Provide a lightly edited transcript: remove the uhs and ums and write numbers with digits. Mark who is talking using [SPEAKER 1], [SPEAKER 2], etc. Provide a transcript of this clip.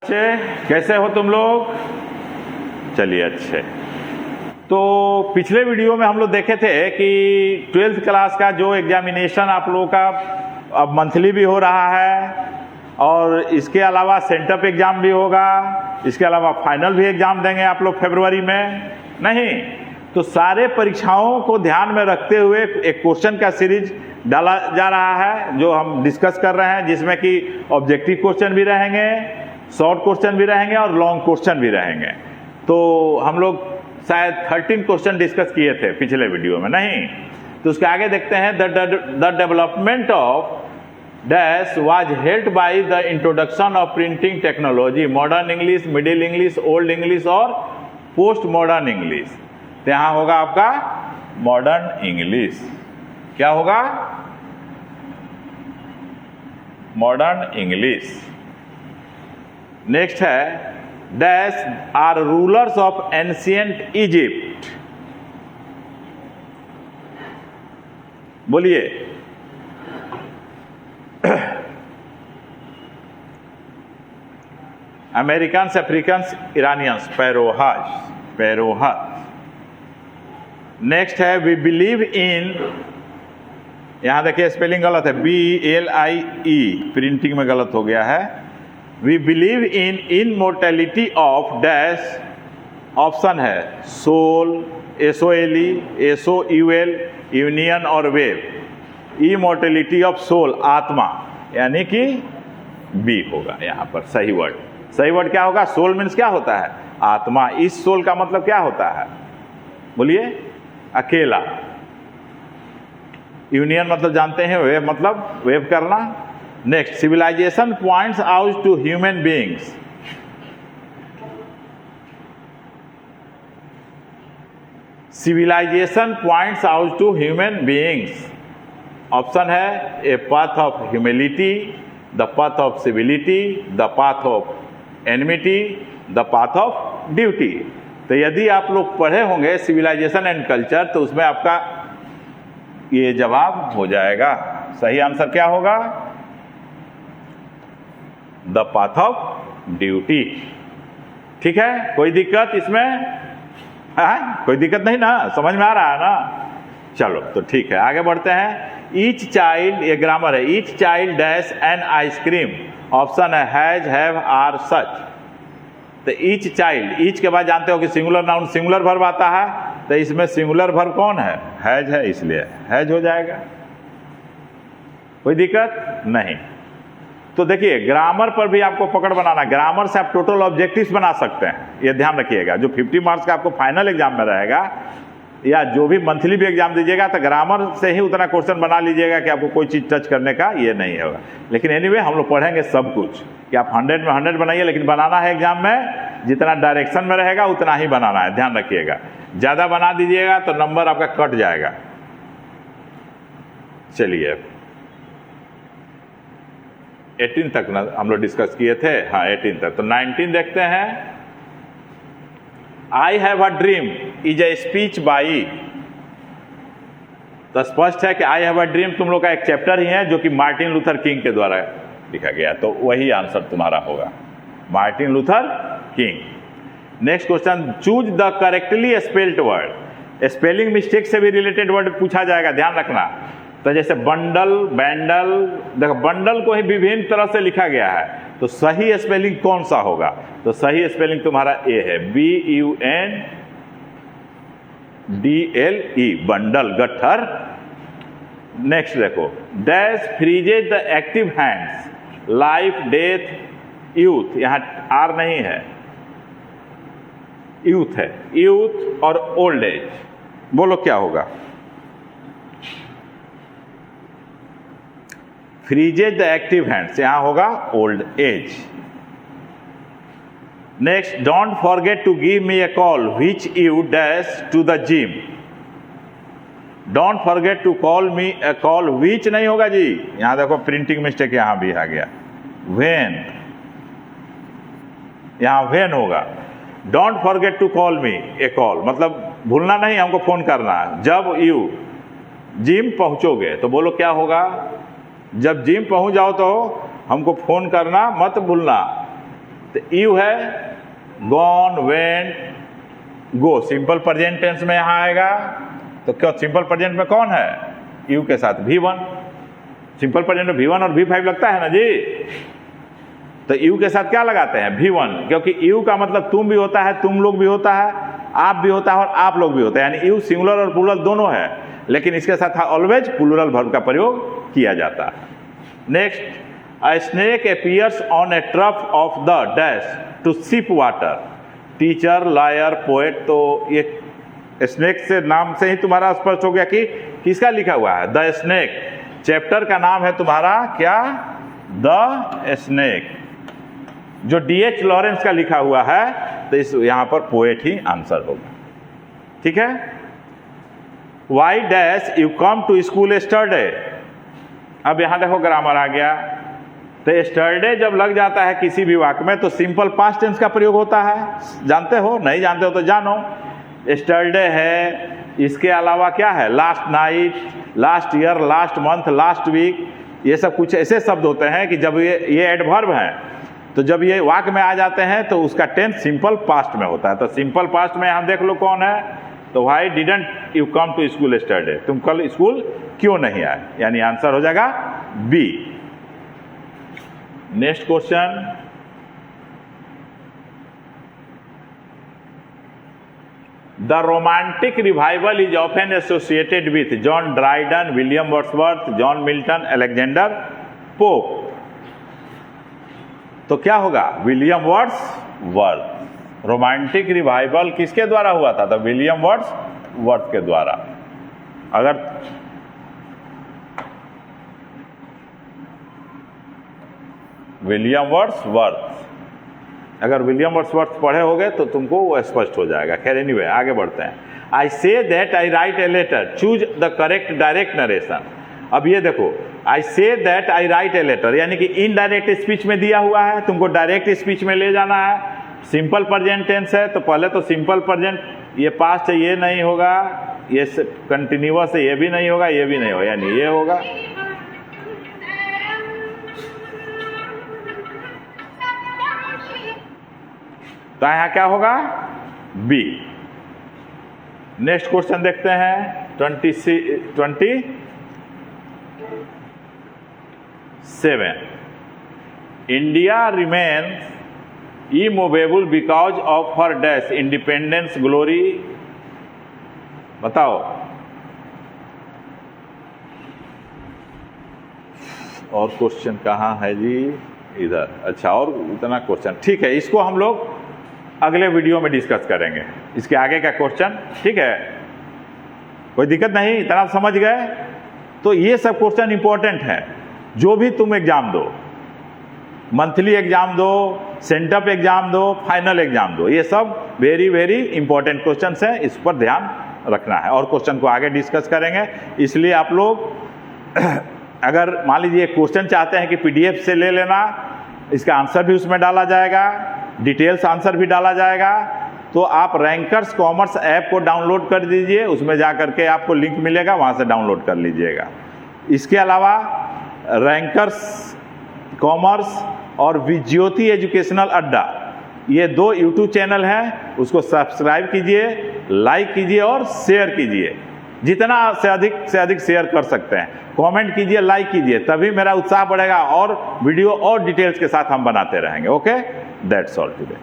[SPEAKER 1] कैसे हो तुम लोग? चलिए अच्छे। तो पिछले वीडियो में हम लोग देखे थे कि 12th क्लास का जो एग्जामिनेशन आप लोगों का अब मंथली भी हो रहा है और इसके अलावा सेंटअप एग्जाम भी होगा, इसके अलावा फाइनल भी एग्जाम देंगे आप लोग फरवरी में, नहीं? तो सारे परीक्षाओं को ध्यान में रखते हुए एक क्वेश्चन का सीरीज डाला जा रहा है जो हम डिस्कस कर रहे हैं, जिसमें कि ऑब्जेक्टिव क्वेश्चन भी रहेंगे, शॉर्ट क्वेश्चन भी रहेंगे और लॉन्ग क्वेश्चन भी रहेंगे। तो हम लोग शायद 13 क्वेश्चन डिस्कस किए थे पिछले वीडियो में, नहीं? तो उसके आगे देखते हैं the development of dash was held by the introduction of printing technology, modern English, middle English, old English और पोस्ट मॉडर्न इंग्लिश। तो यहाँ होगा आपका मॉडर्न इंग्लिश। क्या होगा? Modern English. नेक्स्ट है dash are rulers of ancient Egypt. बोलिए। Americans, Africans, Iranians, pharaohs. Next है वी बिलीव इन, यहां देखिए स्पेलिंग गलत है, BLIE, प्रिंटिंग में गलत हो गया है। We believe in immortality of dash, option है सोल, SOLE, SOUL, यूनियन और वेव। इमोर्टेलिटी ऑफ सोल, आत्मा, यानी कि बी होगा यहाँ पर सही वर्ड। सही वर्ड क्या होगा? सोल मीन्स क्या होता है? आत्मा। इस सोल का मतलब क्या होता है? बोलिए। अकेला। यूनियन मतलब जानते हैं, वेव मतलब वेव करना। Next civilization points out to human beings. Civilization points out to human beings. Option है a path of humility, the path of civility, the path of enmity, the path of duty. तो यदि आप लोग पढ़े होंगे civilisation and culture तो उसमें आपका ये जवाब हो जाएगा। सही आंसर क्या होगा? The path of duty. ठीक है, कोई दिक्कत इसमें है? कोई दिक्कत नहीं ना? समझ में आ रहा है ना? चलो तो ठीक है, आगे बढ़ते हैं। ईच चाइल्ड, ये ग्रामर है, each child dash an ice cream. Option है हैज, हैव, आर, सच। तो ईच चाइल्ड, ईच के बाद जानते हो कि सिंगुलर नाउन सिंगुलर वर्ब आता है, तो इसमें सिंगुलर वर्ब कौन है? हैज है, इसलिए हैज हो जाएगा। कोई दिक्कत नहीं। तो देखिए ग्रामर पर भी आपको पकड़ बनाना, ग्रामर से आप टोटल ऑब्जेक्टिव्स बना सकते हैं, ये ध्यान रखिएगा। जो 50 मार्क्स का आपको फाइनल एग्जाम में रहेगा या जो भी मंथली भी एग्जाम दीजिएगा तो ग्रामर से ही उतना क्वेश्चन बना लीजिएगा कि आपको कोई चीज़ टच करने का ये नहीं होगा। लेकिन एनीवे हम लोग पढ़ेंगे सब कुछ कि आप 100 में 100 बनाइए, लेकिन बनाना है एग्जाम में जितना डायरेक्शन में रहेगा उतना ही बनाना है, ध्यान रखिएगा। ज़्यादा बना दीजिएगा तो नंबर आपका कट जाएगा। चलिए 18 तक ना हम लोग डिस्कस किए थे, हाँ 18 तक। तो 19 देखते हैं। I have a dream is a speech by. तो स्पष्ट है कि आई हैव अ ड्रीम तुम लोग का एक चैप्टर ही है जो कि मार्टिन लूथर किंग के द्वारा लिखा गया, तो वही आंसर तुम्हारा होगा, Martin Luther king. Next question, choose the correctly spelled word. Spelling mistake से भी रिलेटेड वर्ड पूछा जाएगा, ध्यान रखना। तो जैसे बंडल, बैंडल, देखो बंडल को ही विभिन्न तरह से लिखा गया है, तो सही स्पेलिंग कौन सा होगा? तो सही स्पेलिंग तुम्हारा ए है, BUNDLE, बंडल, गट्ठर। नेक्स्ट देखो, dash फ्रीजेज the active hands, life, death, youth, यहां आर नहीं है, यूथ है, यूथ और ओल्ड एज। बोलो क्या होगा? फ्रीजेज द एक्टिव हैंड्स, यहां होगा old age. Next, don't forget to give me a call which you dash to the gym. Don't forget to call me a call, which नहीं होगा जी, यहां देखो प्रिंटिंग मिस्टेक यहां भी आ गया, व्हेन, यहां व्हेन होगा। Don't forget to call me a call, मतलब भूलना नहीं हमको फोन करना। जब यू जिम पहुंचोगे तो बोलो क्या होगा? जब जिम पहुंच जाओ तो हमको फोन करना मत भूलना। तो यू है गॉन, वेंट, गो, सिंपल प्रेजेंट टेंस में यहां आएगा। तो क्यों सिंपल प्रेजेंट में कौन है? यू के साथ V1। सिंपल प्रेजेंट में V1 और V5 लगता है ना जी। तो यू के साथ क्या लगाते हैं? V1, क्योंकि यू का मतलब तुम भी होता है, तुम लोग भी होता है, आप भी होता है और आप लोग भी होता है, यानी यू सिंगुलर और प्लूरल दोनों है, लेकिन इसके साथ ऑलवेज प्लूरल वर्ब का प्रयोग किया जाता है। Next, a snake appears on a trough of the dash to sip water. Teacher, lawyer, poet. तो ये स्नेक से नाम से ही तुम्हारा स्पष्ट हो गया कि किसका लिखा हुआ है? The snake. चैप्टर का नाम है तुम्हारा क्या? The snake. जो D.H. लॉरेंस का लिखा हुआ है, तो इस यहां पर पोएट ही आंसर होगा। ठीक है। Why dash you come to school yesterday. अब यहां देखो ग्रामर आ गया। तो एस्टरडे जब लग जाता है किसी भी वाक्य में तो सिंपल पास्ट टेंस का प्रयोग होता है। जानते हो? नहीं जानते हो तो जानो। एस्टरडे है, इसके अलावा क्या है? Last night, last year, last month, last week, ये सब कुछ ऐसे शब्द होते हैं कि जब ये एडवर्ब हैं, तो जब ये वाक्य में आ जाते हैं तो उसका टेंस सिंपल पास्ट में होता है। तो सिंपल पास्ट में हम देख लो कौन है। तो why didn't you come to school yesterday, तुम कल स्कूल क्यों नहीं आए, यानी आंसर हो जाएगा B. Next question, the romantic revival is often associated with John Dryden, William Wordsworth, John Milton, Alexander Pope. तो क्या होगा? William Wordsworth. रोमांटिक रिवाइवल किसके द्वारा हुआ था? तो विलियम वर्ड्सवर्थ के द्वारा। अगर विलियम वर्ड्सवर्थ, अगर विलियम वर्ड्सवर्थ पढ़े होगे तो तुमको वो स्पष्ट हो जाएगा। खैर एनीवे आगे बढ़ते हैं। I say that I write a letter, choose the correct direct narration. अब ये देखो, I say that I write a letter, यानी कि इनडायरेक्ट स्पीच में दिया हुआ है, तुमको डायरेक्ट स्पीच में ले जाना है। सिंपल प्रेजेंट टेंस है, तो पहले तो सिंपल प्रेजेंट, ये पास्ट है, ये नहीं होगा, ये कंटिन्यूअस है, ये भी नहीं होगा, ये भी नहीं होगा, यानी ये होगा। तो यहां क्या होगा? बी। नेक्स्ट क्वेश्चन देखते हैं 27। India remains immovable because of her dash independence glory. बताओ। और क्वेश्चन कहाँ है जी? इधर। अच्छा, और इतना क्वेश्चन, ठीक है, इसको हम लोग अगले वीडियो में डिस्कस करेंगे, इसके आगे का क्वेश्चन। ठीक है, कोई दिक्कत नहीं, इतना समझ गए? तो ये सब क्वेश्चन इंपॉर्टेंट है। जो भी तुम एग्जाम दो, मंथली एग्जाम दो, सेंटअप एग्जाम दो, फाइनल एग्जाम दो, ये सब वेरी वेरी इंपॉर्टेंट क्वेश्चंस हैं, इस पर ध्यान रखना है। और क्वेश्चन को आगे डिस्कस करेंगे, इसलिए आप लोग अगर मान लीजिए क्वेश्चन चाहते हैं कि PDF से ले लेना, इसका आंसर भी उसमें डाला जाएगा, डिटेल्स आंसर भी डाला जाएगा, तो आप रैंकर्स कॉमर्स ऐप को डाउनलोड कर दीजिए, उसमें जा करके आपको लिंक मिलेगा, वहाँ से डाउनलोड कर लीजिएगा। इसके अलावा रैंकर्स कॉमर्स और विज्योति एजुकेशनल अड्डा, ये 2 YouTube चैनल हैं, उसको सब्सक्राइब कीजिए, लाइक कीजिए और शेयर कीजिए, जितना से अधिक शेयर कर सकते हैं। कमेंट कीजिए, लाइक कीजिए, तभी मेरा उत्साह बढ़ेगा और वीडियो और डिटेल्स के साथ हम बनाते रहेंगे। Okay, that's all today.